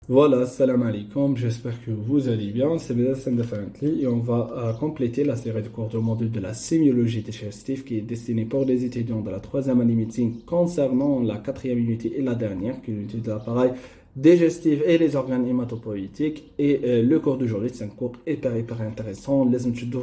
Voilà, salam alaikum, j'espère que vous allez bien. C'est Bédassan Differently et on va compléter la série de cours de module de la sémiologie digestive qui est destinée pour les étudiants de la troisième année médecine concernant la quatrième unité et la dernière, qui est l'unité de l'appareil digestif et les organes hématopoïétiques. Et le cours d'aujourd'hui, c'est un cours hyper intéressant. Les études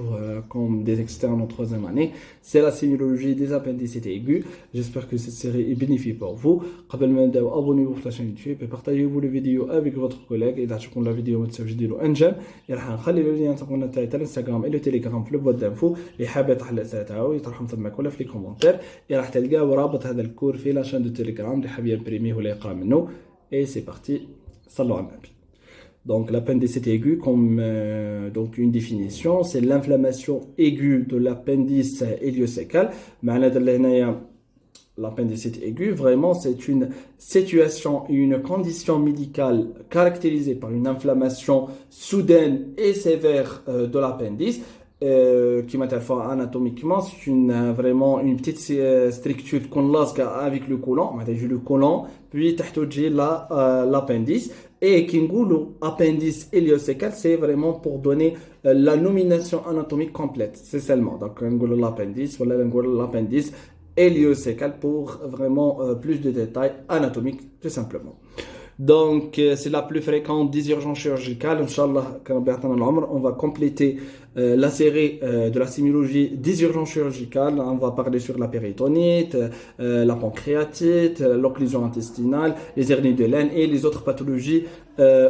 comme des externes en troisième année, c'est la sémiologie des appendicites aiguës. J'espère que cette série est bénéfique pour vous. قبل ما نبداو abonnez-vous في la chaîne YouTube et partagez-vous les vidéos avec votre collègue et تعجبكم la vidéo ما تنساوش ديروا انجم راح نخلي لو لين تاعنا تاع الانستغرام et le telegram في البوت دانفو اللي حاب يطرح الاسئله تاعو يطرحهم تماك ولا في لي كومونتير راح تلقاو رابط هذا الكور في لا شين دو تيليجرام اللي حاب يمبريميه ولا يقرا منه et c'est parti صلوا على النبي. Donc l'appendicite aiguë, comme donc une définition, c'est l'inflammation aiguë de l'appendice iléosécal. L'appendicite aiguë, vraiment, c'est une situation et une condition médicale caractérisée par une inflammation soudaine et sévère de l'appendice. Qui m'intéresse anatomiquement, c'est vraiment une petite structure qu'on lance avec le côlon, le côlon, puis l'appendice. Et Kingulu, appendice iléosécal, c'est vraiment pour donner la nomination anatomique complète. C'est seulement. Donc, l'appendice, voilà l'appendice iléosécal pour vraiment plus de détails anatomiques, tout simplement. Donc, c'est la plus fréquente des urgences chirurgicales. Inch'Allah, on va compléter la série de la sémiologie des urgences chirurgicales. On va parler sur la péritonite, la pancréatite, l'occlusion intestinale, les hernies de laine et les autres pathologies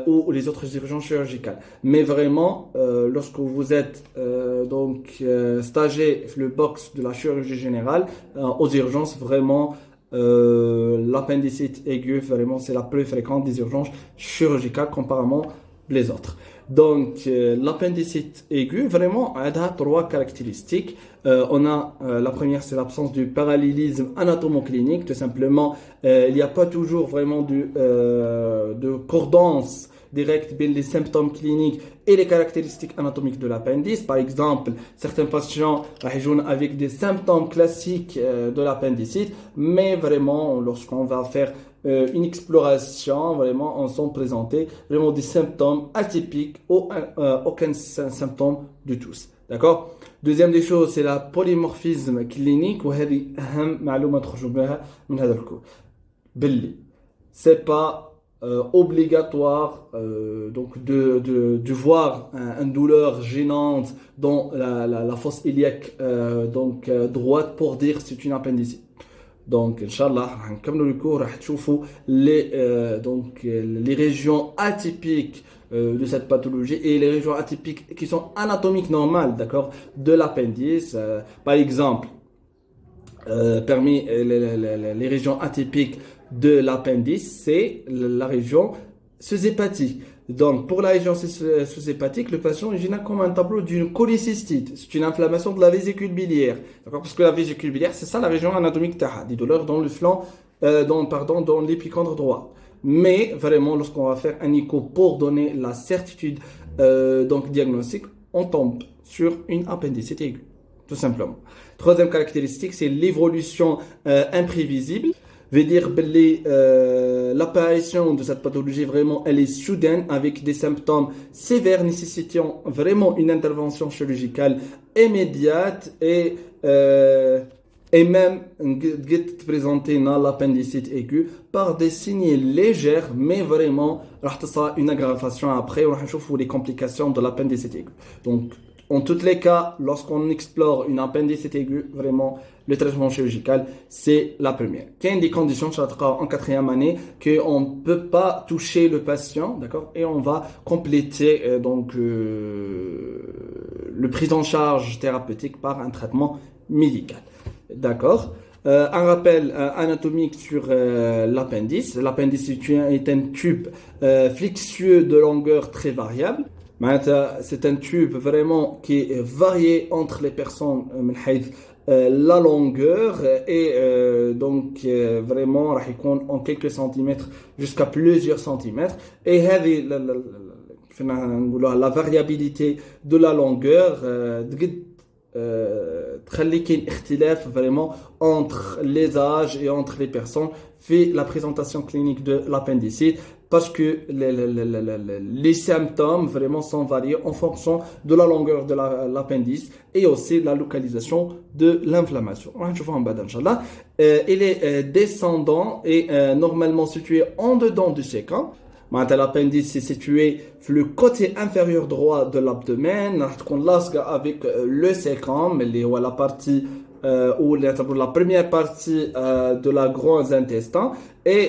ou les autres urgences chirurgicales. Mais vraiment, lorsque vous êtes stagé le box de la chirurgie générale, aux urgences, vraiment, l'appendicite aiguë, vraiment, c'est la plus fréquente des urgences chirurgicales comparément les autres. Donc, l'appendicite aiguë, vraiment, elle a trois caractéristiques. La première, c'est l'absence du parallélisme anatomoclinique. Tout simplement, il n'y a pas toujours vraiment de cordance directe entre les symptômes cliniques et les caractéristiques anatomiques de l'appendice. Par exemple, certains patients jouent avec des symptômes classiques de l'appendicite, mais vraiment, lorsqu'on va faire une exploration, vraiment, on sont présentés vraiment des symptômes atypiques ou aucun symptôme de tous. D'accord? Deuxième des choses, c'est la polymorphisme clinique. وهذه أهم معلومة تخرجوا بها من هذا الكور. باللي c'est pas obligatoire donc de voir une douleur gênante dans la fosse iliaque droite pour dire que c'est une appendicite. Donc, Inch'Allah, comme le cours, les régions atypiques de cette pathologie et les régions atypiques qui sont anatomiques normales, d'accord, de l'appendice. Par exemple, parmi les régions atypiques de l'appendice, c'est la région sous-hépatique. Donc, pour la région sous-hépatique, le patient est comme un tableau d'une cholécystite. C'est une inflammation de la vésicule biliaire. D'accord? Parce que la vésicule biliaire, c'est ça la région anatomique taha, des douleurs dans le flanc, dans l'épicondre droit. Mais vraiment, lorsqu'on va faire un écho pour donner la certitude diagnostique, on tombe sur une appendicite aiguë, tout simplement. Troisième caractéristique, c'est l'évolution imprévisible. Veut dire que l'apparition de cette pathologie vraiment elle est soudaine avec des symptômes sévères nécessitant vraiment une intervention chirurgicale immédiate et même présenter dans l'appendicite aiguë par des signes légers mais vraiment une aggravation après on va voir les complications de l'appendicite aiguë. Donc en tous les cas, lorsqu'on explore une appendicite aiguë, vraiment, le traitement chirurgical, c'est la première. Il y a des conditions en quatrième année qu'on ne peut pas toucher le patient, d'accord, et on va compléter le prise en charge thérapeutique par un traitement médical, d'accord. Un rappel anatomique sur l'appendice. L'appendice est un tube flexueux de longueur très variable. C'est un tube vraiment qui est varié entre les personnes la longueur et vraiment en quelques centimètres jusqu'à plusieurs centimètres et la variabilité de la longueur تخلي كاين اختلاف vraiment entre les âges et entre les personnes fait la présentation clinique de l'appendicite. parce que les symptômes vraiment sont variés en fonction de la longueur de l'appendice et aussi la localisation de l'inflammation. On va voir en bas d'inchallah. Il est descendant et normalement situé en dedans du séquin. L'appendice est situé sur le côté inférieur droit de l'abdomen. On lasque avec le sécrum, la partie ou la première partie de la gros intestin et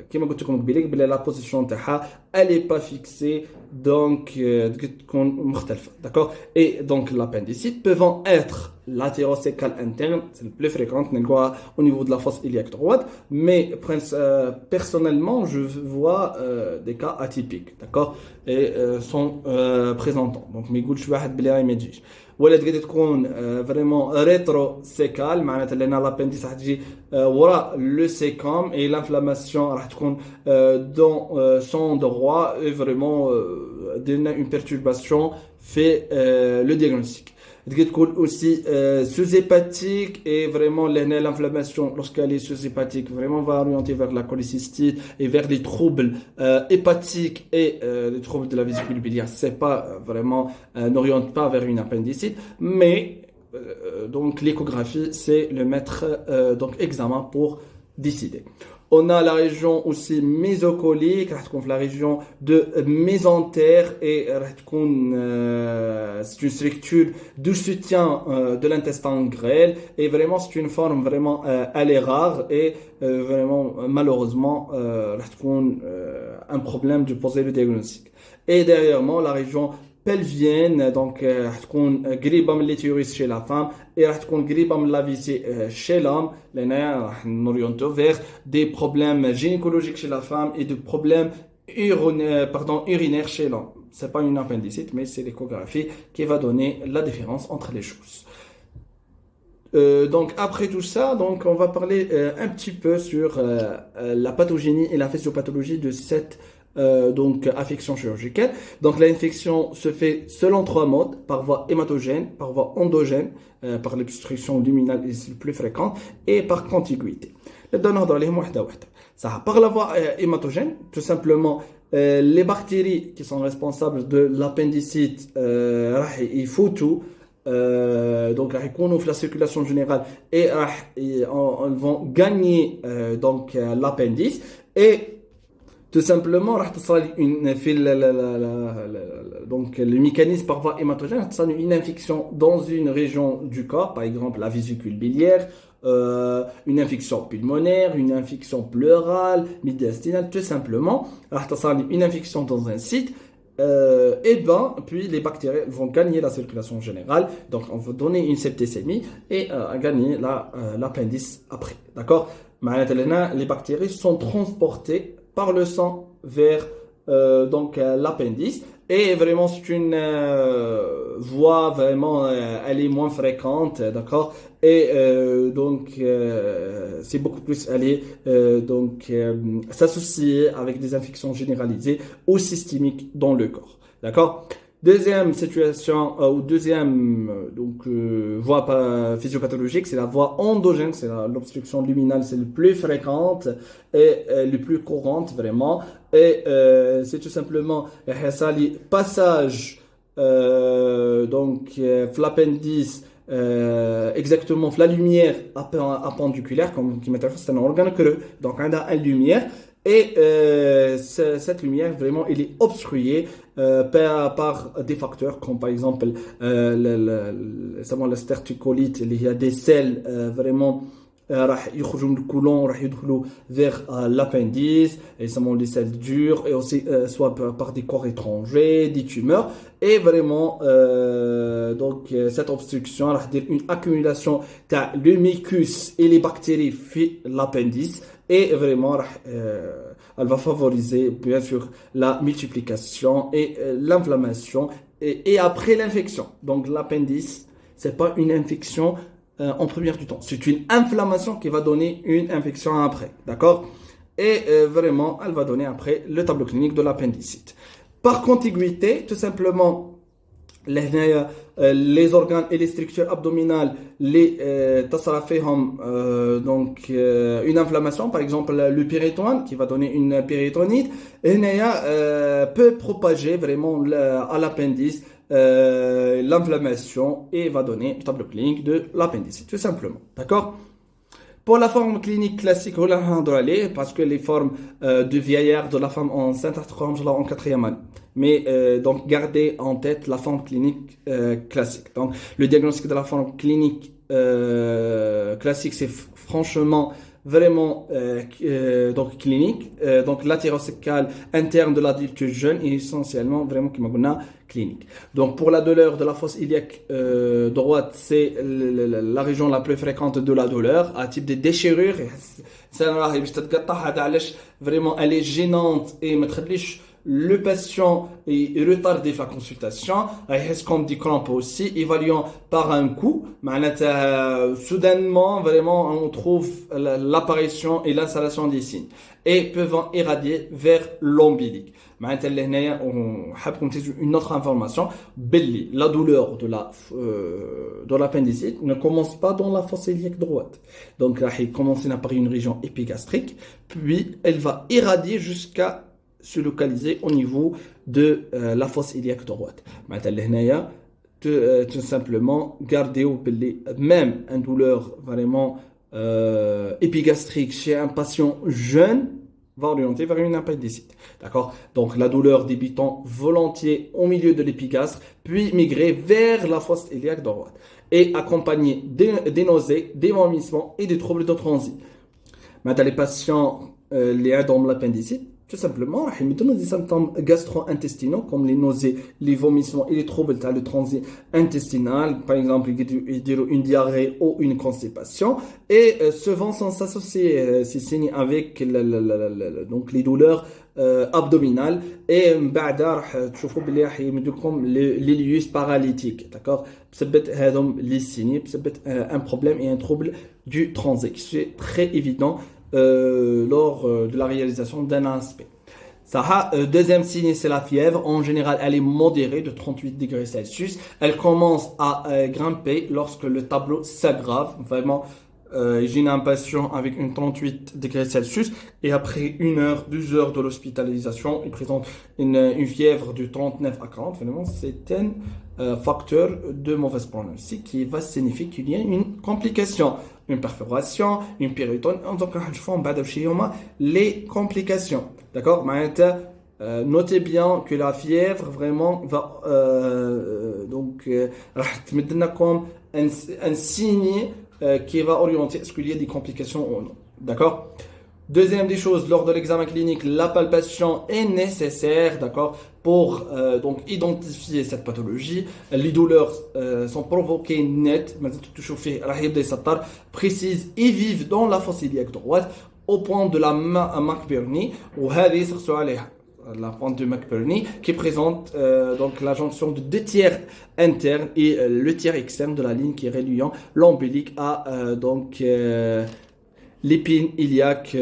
كما قلت لكم قبيله la position تاعها elle est pas fixée donc تكون مختلفه d'accord et donc l'appendicite peuvent être latérocécal interne c'est le plus fréquent au niveau de la fosse iliaque droite mais personnellement je vois des cas atypiques d'accord et sont présentants donc ما يقولش واحد بلي ما يجيش ولا تقدر تكون vraiment rétrocécal معناتها لان l'appendice راح تجي وراء le sécum et l'inflammation راح تكون dans son droit et vraiment une perturbation fait le diagnostic. تقدر تكون aussi sous-hépatique et vraiment l'inflammation lorsqu'elle est sous-hépatique vraiment va orienter vers la cholécystite et vers les troubles hépatiques et les troubles de la vésicule biliaire. C'est pas vraiment n'oriente pas vers une appendicite, mais donc l'échographie c'est le maître donc examen pour décider. On a la région aussi mésocolique, la région de mésentère et c'est une structure de soutien de l'intestin grêle et vraiment c'est une forme vraiment elle est rare et vraiment malheureusement un problème de poser le diagnostic. Et derrière la région pelvienne donc تكون قريبه من l'utérus chez la femme et راح تكون قريبه من la vessie chez l'homme لهنا راح نورينتو vers des problèmes gynécologiques chez la femme et de problèmes urinaires chez l'homme. C'est pas une appendicite mais c'est l'échographie qui va donner la différence entre les choses. Donc après tout ça, donc on va parler un petit peu sur la pathogénie et la physiopathologie de cette donc affection chirurgicale. Donc l'infection se fait selon trois modes, par voie hématogène, par voie endogène, par l'obstruction luminale c'est le plus fréquent, et par contiguïté. Ça, par la voie hématogène, tout simplement les bactéries qui sont responsables de l'appendicite il faut tout donc la circulation générale et elles vont gagner donc l'appendice et tout simplement donc le mécanisme par voie hématogène une infection dans une région du corps par exemple la vésicule biliaire une infection pulmonaire une infection pleurale médiastinale tout simplement une infection dans un site et puis les bactéries vont gagner la circulation générale donc on va donner une septicémie et gagner l'appendice après d'accord les bactéries sont transportées par le sang vers donc l'appendice et vraiment c'est une voie vraiment elle est moins fréquente d'accord et donc c'est beaucoup plus aller donc s'associer avec des infections généralisées ou systémiques dans le corps d'accord. Deuxième situation ou deuxième voie physiopathologique, c'est la voie endogène, c'est l'obstruction luminale, c'est le plus fréquente et le plus courante vraiment. Et c'est tout simplement passage donc l'appendice exactement la lumière appendiculaire comme qui c'est un organe creux donc on a une lumière. Et cette lumière, vraiment, elle est obstruée par des facteurs comme par exemple la sterticolite, il y a des selles vraiment راح يخرجوا من الكولون راح يدخلوا vers l'appendice et ça les selles dures et aussi soit par des corps étrangers des tumeurs et vraiment donc cette obstruction راح dire une accumulation تاع le mucus et les bactéries في l'appendice et vraiment elle va favoriser bien sûr la multiplication et l'inflammation et après l'infection donc l'appendice c'est pas une infection en première du temps. C'est une inflammation qui va donner une infection après, d'accord? Et vraiment, elle va donner après le tableau clinique de l'appendicite. Par contiguïté, tout simplement, les organes et les structures abdominales les تصرى فيهم donc une inflammation, par exemple le péritoine qui va donner une péritonite, peut propager vraiment à l'appendice l'inflammation et va donner le tableau clinique de l'appendicite, tout simplement. D'accord? Pour la forme clinique classique, parce que les formes de vieillard de la femme enceinte en quatrième année. Mais donc gardez en tête la forme clinique classique. Donc le diagnostic de la forme clinique classique, c'est franchement vraiment donc clinique. Donc l'athéroscale interne de l'adulte jeune est essentiellement vraiment qui m'a clinique. Donc pour la douleur de la fosse iliaque droite, c'est la région la plus fréquente de la douleur, à type de déchirure. Vraiment elle est gênante et le patient est retardé la consultation, il comme des crampes aussi, évaluant par un coup, soudainement, vraiment, on trouve l'apparition et l'installation des signes et peuvent irradier vers l'ombilic. Une autre information, la douleur de l'appendicite ne commence pas dans la fosse iliaque droite. Donc là, il commence par une région épigastrique, puis elle va irradier jusqu'à se localiser au niveau de la fosse iliaque droite. Tout simplement garder même une douleur vraiment épigastrique chez un patient jeune va orienter vers une appendicite. D'accord? Donc la douleur débutant volontiers au milieu de l'épigastre, puis migrer vers la fosse iliaque droite et accompagner des nausées, des vomissements et des troubles de transit. Maintenant, les patients liés dans l'appendicite, tout simplement, ils ont des symptômes gastro-intestinaux comme les nausées, les vomissements et les troubles de transit intestinal. Par exemple, une diarrhée ou une constipation. Et souvent, sont s'associer ces signes avec donc les douleurs abdominales. Et l'ilius paralytique. D'accord? Les signes, un problème et un trouble du transit. C'est très évident lors de la réalisation d'un aspect. Deuxième signe, c'est la fièvre. En général, elle est modérée de 38 degrés Celsius. Elle commence à grimper lorsque le tableau s'aggrave. Vraiment, j'ai un patient avec une 38 degrés Celsius et après 1 heure, 2 heures de l'hospitalisation, il présente une fièvre de 39 à 40. Vraiment, c'est un facteur de mauvaise pronostic qui va signifier qu'il y a une complication, une perforation, une péritone. Donc, je fais les complications. D'accord? Notez bien que la fièvre vraiment va comme un signe qui va orienter est-ce qu'il y a des complications ou non. D'accord? Deuxième des choses, lors de l'examen clinique, la palpation est nécessaire, d'accord, pour donc identifier cette pathologie. Les douleurs sont provoquées nettes, précises et vives dans la fosse iliaque droite au point de la McBurney ou la pente de McBurney qui présente donc la jonction de 2 tiers internes et le tiers externe de la ligne qui est reliant l'ombilic à l'épine iliaque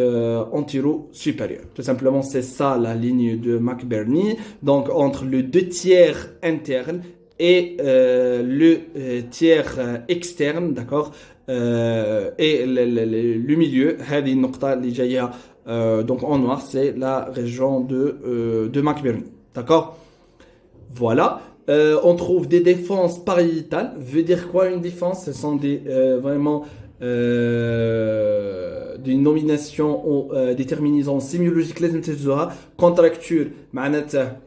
antéro-supérieure. Tout simplement, c'est ça la ligne de McBurney. Donc, entre le 2 tiers interne et le tiers externe, d'accord, et le milieu, donc en noir, c'est la région de McBurney. D'accord? Voilà. On trouve des défenses pariétales. Veut dire quoi une défense? Ce sont des vraiment des nominations ou déterminaisons sémiologiques لازم تهزوها contracture معناتها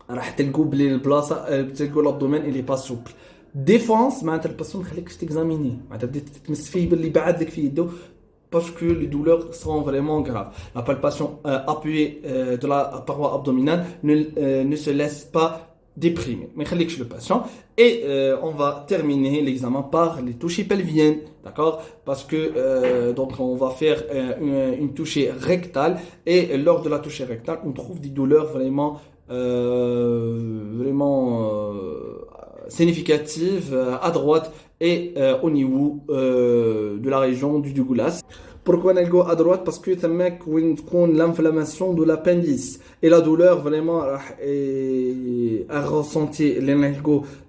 راح تلقوا بلي البلاصه تلقوا الابدومين اللي با سوبل ديفونس معناتها الباسون ما خليكش تكزاميني معناتها بديت تمس فيه باللي بعد لك في يده parce que les douleurs sont vraiment graves. La palpation appuyée de la paroi abdominale ne se laisse pas déprimer. Mais le patient. Et on va terminer l'examen par les touchées pelviennes. D'accord? Parce que donc on va faire une touchée rectale. Et lors de la touchée rectale, on trouve des douleurs vraiment significatives à droite et au niveau de la région du Douglas. Pourquoi نلقو à droite? Parce que تماك وين تكون l'inflammation de l'appendice et la douleur vraiment à ressentir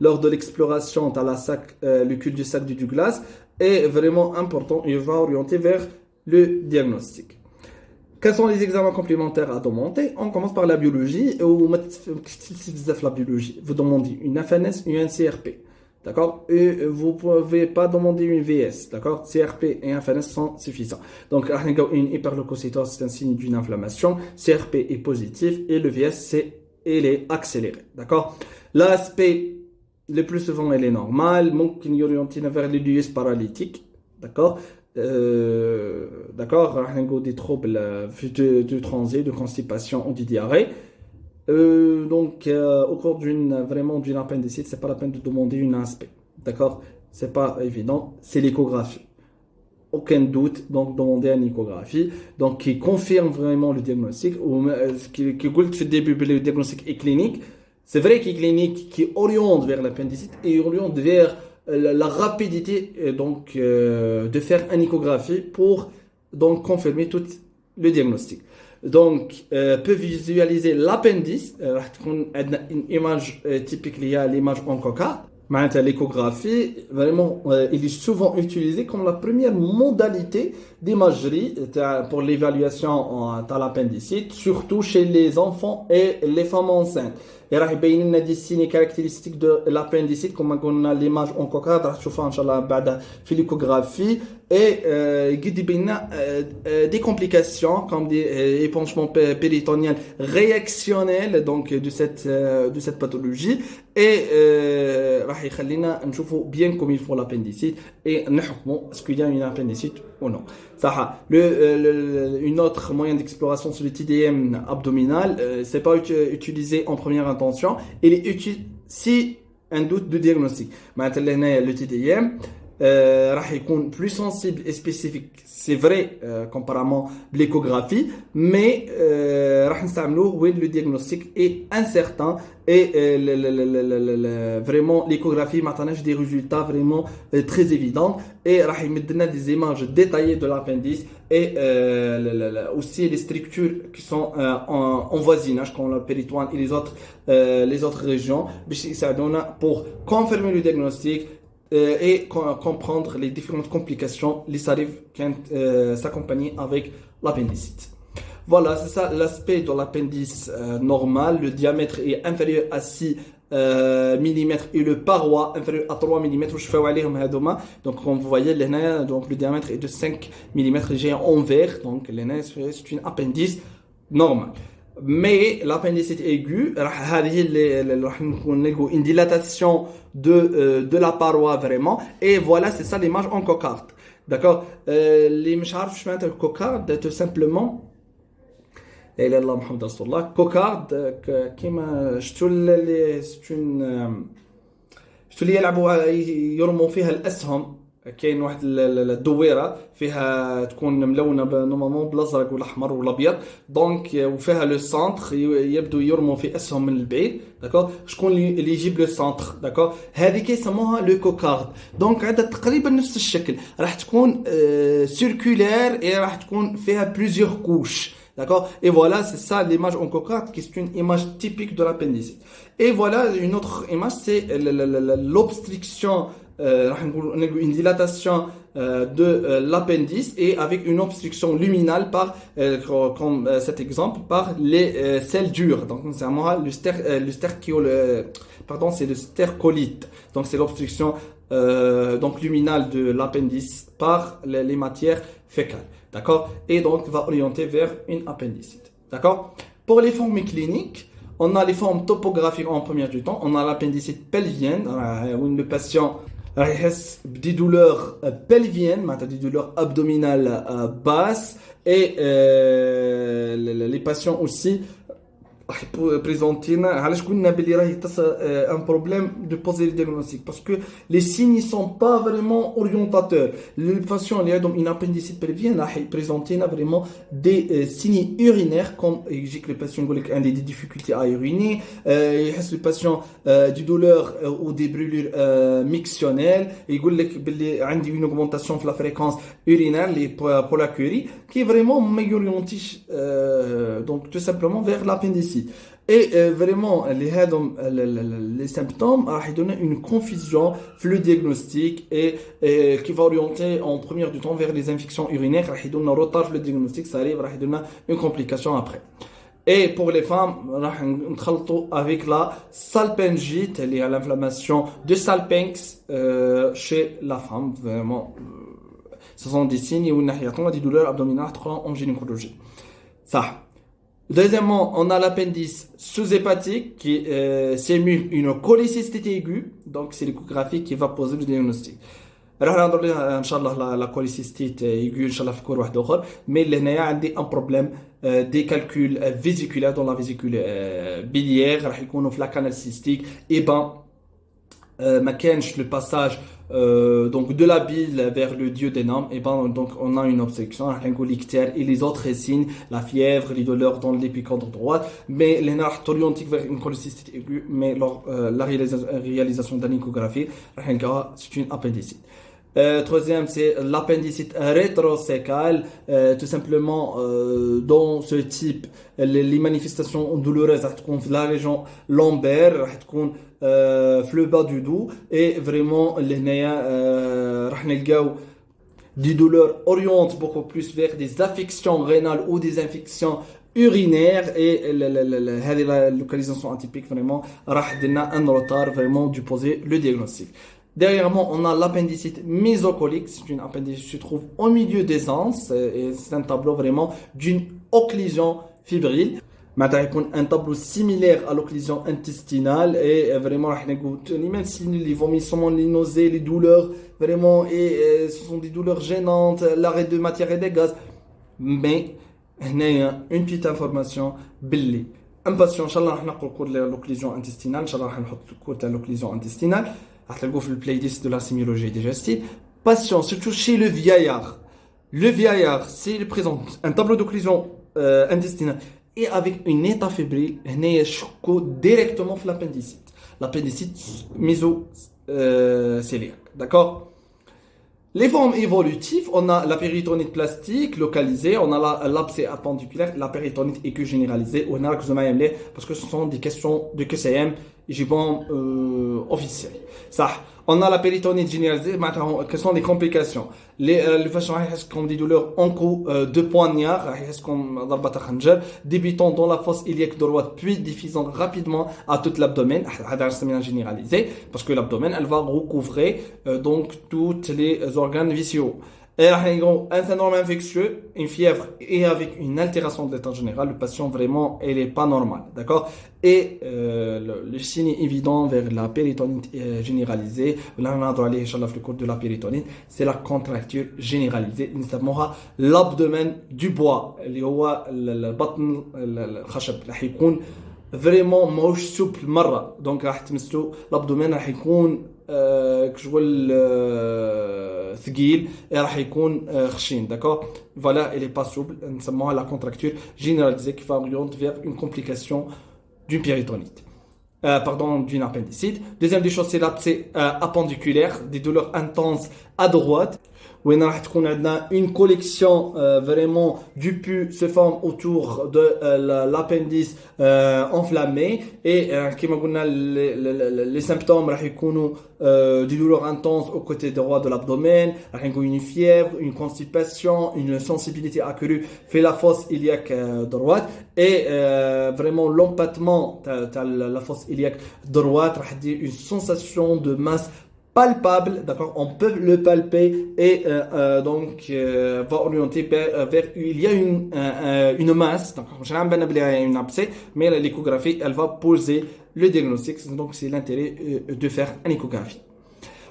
lors de l'exploration dans la sac, le cul-de-sac du Douglas est vraiment important et va orienter vers le diagnostic. Quels sont les examens complémentaires à demander? On commence par la biologie. La biologie. Vous demandez une FNS et un CRP. D'accord? Et vous ne pouvez pas demander une VS. D'accord? CRP et FNS sont suffisants. Donc, une hyperleucocytose, c'est un signe d'une inflammation. CRP est positif et le VS, il est accéléré. D'accord? L'aspect, le plus souvent, il est normal. Mungkin orienter vers l'US paralytique. D'accord? D'accord, des troubles de transit, de constipation ou de diarrhée. Donc, au cours d'une appendicite, c'est pas la peine de demander une aspect. D'accord, c'est pas évident, c'est l'échographie. Aucun doute, donc demander une échographie, donc qui confirme vraiment le diagnostic ou qui dit au début le diagnostic est clinique. C'est vrai qu'il est clinique, qui oriente vers l'appendicite et oriente vers la rapidité donc de faire une échographie pour donc confirmer tout le diagnostic. Donc peut visualiser l'appendice, une image typique liée à l'image en cocarde. L'échographie, vraiment, il est souvent utilisé comme la première modalité d'imagerie pour l'évaluation de l'appendicite, surtout chez les enfants et les femmes enceintes. Et راح يبين لنا des signes caractéristiques de l'appendicite comme on a l'image en cocarde راح تشوفها ان شاء الله بعد في l'échographie et يقد يبين لنا des complications comme des épanchements péritoniens réactionnels donc de cette pathologie et راح يخلينا نشوفوا bien comme il faut l'appendicite et نحكموا est-ce qu'il y a une appendicite ou non. Ça, une autre moyen d'exploration sur le TDM abdominal, c'est pas utilisé en première intention, il est utilisé si un doute de diagnostic. Maintenant, le TDM راح يكون plus sensible et spécifique. C'est vrai comparément à l'échographie, mais راح نستعملوه وين le diagnostic est incertain et vraiment l'échographie maintenant des résultats vraiment très évidents et راح يمدنا des images détaillées de l'appendice et aussi les structures qui sont en voisinage comme le péritoine et les autres régions pour confirmer le diagnostic et comprendre les différentes complications qui arrivent quand s'accompagner avec l'appendicite. Voilà, c'est ça l'aspect de l'appendice normal. Le diamètre est inférieur à 6 mm et le paroi inférieur à 3 mm. Donc, comme vous voyez, donc, le diamètre est de 5 mm géant en vert. Donc, c'est une appendice normale. Mais l'appendicite aiguë, une dilatation de la paroi vraiment. Et voilà, c'est ça l'image en cocarde. D'accord? Les mcharf, je mets cocarde, tout simplement. Et là, Mohamed Rasulullah. Cocarde, شتو اللي يلعبوا يرموا فيها الأسهم. كاين واحد الدويره فيها تكون ملونه نورمالمون بالازرق والاحمر والابيض دونك وفيها لو سونتر يبدو يرموا في اسهم من البعيد داكور شكون اللي يجيب لو سونتر داكور هذه كيسموها لو كوكارد دونك عندها تقريبا نفس الشكل راح تكون سيركولير اي راح تكون فيها بليزيور كوش. D'accord? Et voilà, c'est ça l'image en cocarde qui est une image typique de l'appendicite. Et voilà, une autre image, c'est l'obstruction, une dilatation de l'appendice et avec une obstruction luminale par, comme cet exemple, par les selles dures. Donc, c'est le stercolite. Donc, c'est l'obstruction donc luminale de l'appendice par les matières fécales. D'accord? Et donc, va orienter vers une appendicite. D'accord? Pour les formes cliniques, on a les formes topographiques en premier du temps. On a l'appendicite pelvienne, où le patient a des douleurs pelviennes, des douleurs abdominales basses, et les patients aussi راح présenter علاش قلنا بلي راهي un problème de poser le diagnostic parce que les signes ne sont pas vraiment orientateurs. Le patient اللي عندهم une appendicite pelvienne راح présenter vraiment des signes urinaires comme يجيك le patient يقول لك عنده des difficultés à uriner, يحس le patient du douleur ou des brûlures mictionnelles, يقول لك بلي عندي une augmentation في la fréquence urinaire les pollacurie qui vraiment ما يورينتيش donc tout simplement vers l'appendicite. Et vraiment, les symptômes donnent une confusion le diagnostic et qui va orienter en première du temps vers les infections urinaires. Il donne un retard le diagnostic, ça arrive, il donne une complication après. Et pour les femmes, on travaille avec la salpingite, liée à l'inflammation de Salpinx chez la femme. Vraiment, ce sont des signes où on a des douleurs abdominales en gynécologie. Ça. Deuxièmement, on a l'appendice sous-hépatique qui simule une cholécystite aiguë. Donc, c'est l'échographie qui va poser le diagnostic. Alors, la cholécystite aiguë, mais il y a un problème des calculs vésiculaires dans la vésicule biliaire, la canal cystique, et le passage donc de la bile vers le duodénum, et donc on a une obstruction et les autres signes, la fièvre, les douleurs dans l'épicondre droit, mais les nerfs orientés vers une cholécystite aiguë, mais la réalisation d'une échographie, c'est une appendicite. Troisième, c'est l'appendicite rétrocécale. Tout simplement, dans ce type, les manifestations douloureuses dans la région lombaire, le bas du dos, et vraiment, des douleurs orientent beaucoup plus vers des affections rénales ou des infections urinaires, et la localisation atypique vraiment un retard vraiment du poser le diagnostic. Derrière moi, on a l'appendicite mésocolique. C'est une appendicite qui se trouve au milieu des anses et c'est un tableau vraiment d'une occlusion fébrile. Maintenant, un tableau similaire à l'occlusion intestinale et vraiment, même si les vomissements, les nausées, les douleurs, vraiment, et ce sont des douleurs gênantes, l'arrêt de matière et des gaz. Mais, il y a une petite information, Billy. Un patient, Inch'Allah, on a le cours de l'occlusion intestinale, Inch'Allah, on a le cours de l'occlusion intestinale. Le playlist de la sémiologie digestive. Patient, surtout chez le vieillard. Le vieillard, s'il présente un tableau d'occlusion intestinale et avec une état fébrile, il y a directement l'appendicite. L'appendicite mésocéliaque. D'accord? Les formes évolutives, on a la péritonite plastique localisée, on a l'abcès appendiculaire, la péritonite aiguë généralisée, on a parce que ce sont des questions de QCM officielles. Ça, on a la péritonite généralisée, quelles sont les complications? Les patients ont des douleurs en coup de poignard, débutant dans la fosse iliaque droite, puis diffusant rapidement à tout l'abdomen, généralisé, parce que l'abdomen, elle va recouvrer donc tous les organes vicieux. Et un syndrome infectieux, une fièvre et avec une altération de l'état général, le patient vraiment, elle est pas normale, d'accord? Et le signe évident vers la péritonite généralisée, là on a droit le cours de la péritonite, c'est la contracture généralisée, notamment l'abdomen du bois, اللي هو البطن الخشب راح يكون vraiment ماهوش souple مرة، donc راح تمسوا l'abdomen راح يكون كشغل ثقيل راح يكون خشين d'accord voilà elle est pas souple نسموها la contracture généralisée qui va orienter vers une complication d'une péritonite pardon d'une appendicite. Deuxième des choses c'est l'abcès appendiculaire, des douleurs intenses à droite où on a une collection vraiment du pus se forme autour de l'appendice enflammé et comme les symptômes راح يكونوا des douleurs intenses au côté droit de l'abdomen, une fièvre, une constipation, une sensibilité accrue fait la fosse iliaque droite et vraiment l'empattement de la fosse iliaque droite une sensation de masse palpable, d'accord, on peut le palper et donc va orienter vers il y a une masse, donc je n'ai une abcès, mais l'échographie elle va poser le diagnostic, donc c'est l'intérêt de faire une échographie.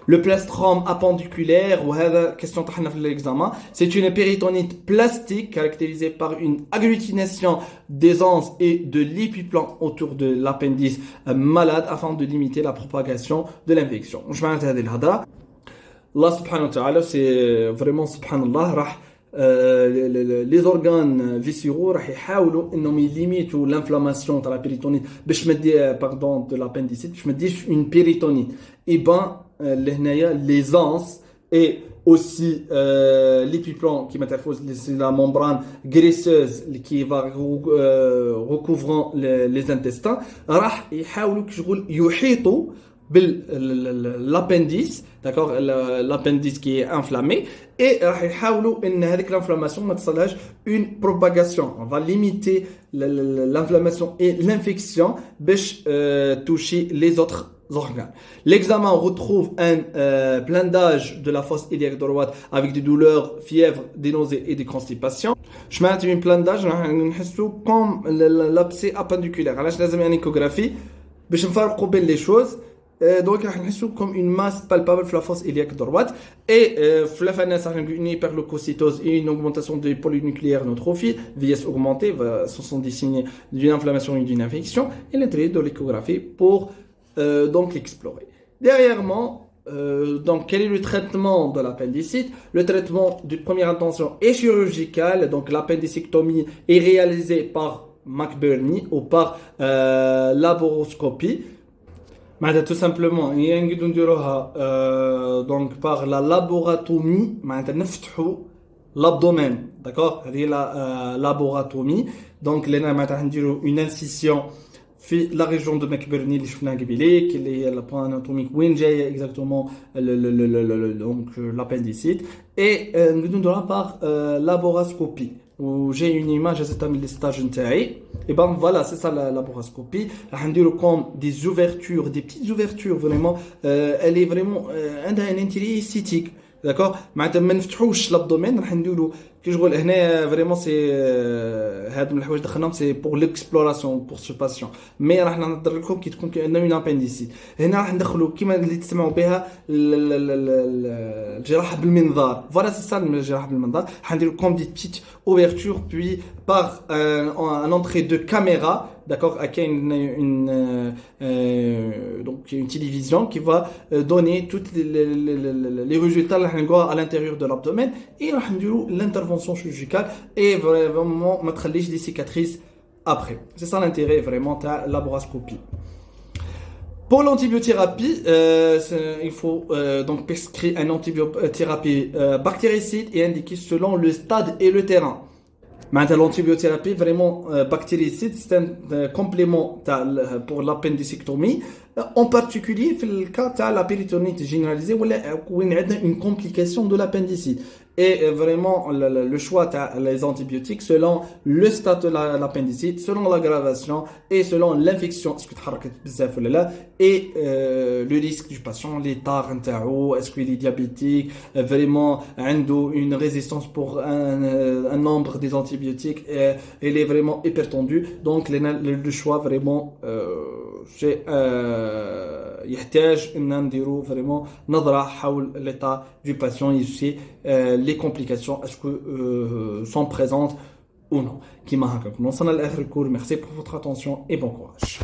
Le plastron appendiculaire, ou question de l'examen, c'est une péritonite plastique caractérisée par une agglutination des anses et de l'épiplan autour de l'appendice malade afin de limiter la propagation de l'infection. Je vais arrêter là. Allah subhanahu wa ta'ala, c'est vraiment subhanallah, les organes viscéraux راح يحاولوا انهم يليميتوا l'inflammation de la péritonite باش ما pardon de l'appendicite باش ما تديش une péritonite. Et ben لهنايا les anses et aussi l'épiplan qui métamorphose, c'est la membrane graisseuse qui va recouvrant les intestins راح يحاولوا كشغل يحيطوا l'appendice, d'accord, l'appendice qui est inflammé, et راح يحاولوا ان هذيك l'inflammation ما تصلهاش une propagation. On va limiter l'inflammation et l'infection باش toucher les autres organes. L'examen retrouve un blindage de la fosse iliaque droite avec des douleurs, fièvre, des nausées et des constipations. Je mets un blindage comme l'abcès appendiculaire. علاش لازم يعني échographie باش نفرقوا بين les choses. Donc, on a comme une masse palpable sur la fosse iliaque droite. Et la FNS a une hyperleucocytose et une augmentation des polynucléaires neutrophiles, VS augmenté, ce sont des signes d'une inflammation et d'une infection. Et l'intérêt de l'échographie pour donc explorer. Derrièrement, donc, quel est le traitement de l'appendicite? Le traitement de première intention est chirurgical. Donc, l'appendicectomie est réalisée par McBurney ou par laparoscopie. Tout simplement, donc par la laboratomie, l'abdomen, d'accord, la laboratomie. Donc, une incision في la région de McBurney اللي شفناها قبيليك اللي هي البوان اناتوميك وين جايه اكزاكتومون donc l'appendicite et نديروها par laparoscopie. J'ai une image à من الستاج نتاعي. Et ben voilà, c'est ça la laparoscopie. راح نديرو comme des ouvertures, des petites ouvertures vraiment. Elle est vraiment عندها un intérêt esthétique. D'accord, معناتها ما نفتحوش l'abdomen, راح نديرو كي شغل هنا فريمون سي هاد من الحوايج دخلناهم سي بور ليكسبلوراسيون بور سو باسيون. مي راح نهضر لكم كي تكون عندنا اون ابنديسيت. هنا راح ندخلوا كيما اللي تسمعوا بها الجراحه بالمنظار. فوالا سي سا الجراحه بالمنظار. راح نديرو كوم دي بيتيت اوفرتور بوي بار ان انتري دو كاميرا. D'accord, donc une télévision qui va donner tous les résultats à l'intérieur de l'abdomen et l'intervention chirurgicale et vraiment mettre les cicatrices après. C'est ça l'intérêt vraiment de la laparoscopie. Pour l'antibiothérapie, il faut donc prescrire une antibiothérapie bactéricide et indiquée selon le stade et le terrain. L'antibiothérapie vraiment bactéricide, c'est un complément pour l'appendicectomie, en particulier dans le cas de la péritonite généralisée où il y a une complication de l'appendicite. Et vraiment le choix des antibiotiques selon le stade de l'appendicite, selon l'aggravation et selon l'infection, et le risque du patient, l'état est-ce qu'il est diabétique, vraiment une résistance pour un nombre des antibiotiques, il est vraiment hypertendu. Donc le choix vraiment c'est يحتاج ان نديرو فريمون نظره حول l'état du patient et aussi les complications est-ce que sont présentes ou non. كيما هكا وصلنا لاخر الكور. Merci pour votre attention et bon courage.